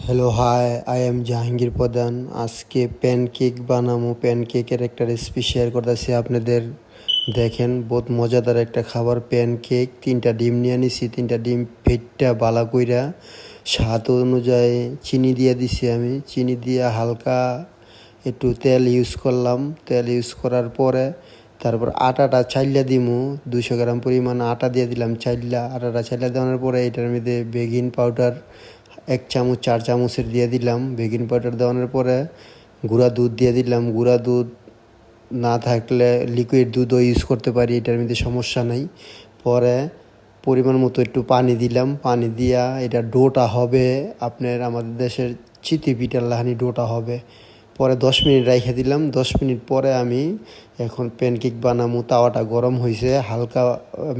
Hello hi, I am Jahangir প্রধান। আজকে pancake বানামো। প্যানকেকের একটা রেসিপি শেয়ার করতেছি আপনাদের। দেখেন, বহুত মজাদার একটা খাবার প্যানকেক। 3টা ডিম নিয়ে নিছি, 3টা ডিম ফেটটা বালা কইরা স্বাদ অনুযায়ী চিনি দিয়ে দিছি। আমি চিনি দিয়ে হালকা একটু তেল ইউজ করলাম। তেল ইউজ করার পরে তারপর আটাটা চাইল্লা দিমু। 200 গ্রাম পরিমাণ আটা দিয়ে দিলাম চাইল্লা। আটাটা চাইল্লা দেওয়ার পরে এটার মধ্যে বেকিং পাউডার 1 চামচ 4 চামচের দিয়ে দিলাম। বেকিং পাউডার দেওয়ানোর পরে গুঁড়া দুধ দিয়ে দিলাম। গুঁড়া দুধ না থাকলে লিকুইড দুধও ইউজ করতে পারি, এটার মধ্যে সমস্যা নাই। পরে পরিমাণ মতো একটু পানি দিলাম। পানি দিয়া এটা ডোটা হবে আপনার আমাদের দেশের চিতি পিঠার লাহানি ডোটা হবে। পরে 10 মিনিট রাইখে দিলাম। 10 মিনিট পরে আমি এখন প্যানকেক বানামু। তাওয়াটা গরম হয়েছে, হালকা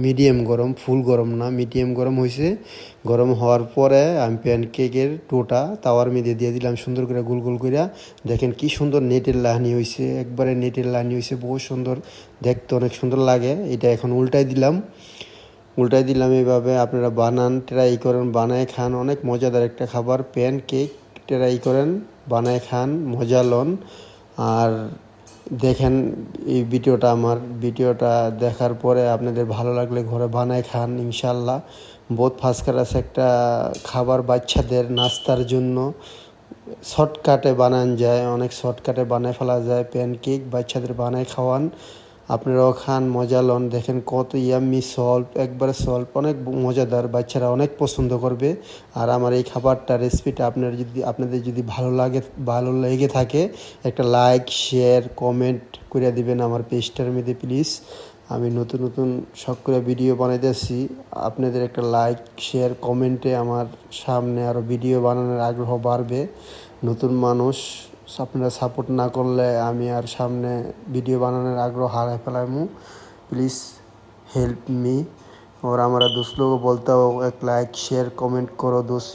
মিডিয়াম গরম, ফুল গরম না, মিডিয়াম গরম হয়েছে। গরম হওয়ার পরে আমি প্যানকেকের ডোটা তাওয়ার মধ্যে দিয়ে দিলাম সুন্দর করে গোল গোল করে। দেখেন কি সুন্দর নেটের লাহানি হয়েছে, একবারে নেটের লাহানি হয়েছে, বহুত সুন্দর দেখতে, অনেক সুন্দর লাগে। এটা এখন উল্টাই দিলাম। এইভাবে আপনারা বানান, ট্রাই করেন, বানায় খান। অনেক মজাদার একটা খাবার প্যানকেক। ট্রাই করেন, বানায় খান, মজা লন। আর দেখেন এই ভিডিওটা দেখার পরে আপনাদের ভালো লাগলে ঘরে বানায় খান ইনশাল্লাহ। বহুত ফার্স্ট ক্লাস একটা খাবার, বাচ্চাদের নাস্তার জন্য শর্টকাটে বানান যায়, অনেক শর্টকাটে বানায় ফেলা যায় প্যানকেক। বাচ্চাদের বানায় খাওয়ান, আপনারাও খান, মজা লন। দেখেন কত ইয়াম্মি, সল্ট, একবারে সল্ট, অনেক মজাদার, বাচ্চারা অনেক পছন্দ করবে। আর আমার এই খাবারটা রেসিপিটা আপনাদের যদি ভালো লেগে থাকে একটা লাইক, শেয়ার, কমেন্ট করে দিবেন আমার পেজটার মধ্যে প্লিজ। আমি নতুন নতুন শখ করে ভিডিও বানাইতেছি। আপনাদের একটা লাইক, শেয়ার, কমেন্টে আমার সামনে আরও ভিডিও বানানোর আগ্রহ বাড়বে। নতুন মানুষ, আপনারা সাপোর্ট না করলে আমি আর সামনে ভিডিও বানানোর আগ্রহ হারাই ফেলামু। Please help me. और हमारा दोस्त लोगों को बोलता हो एक लाइक शेयर कमेंट करो दोस्त।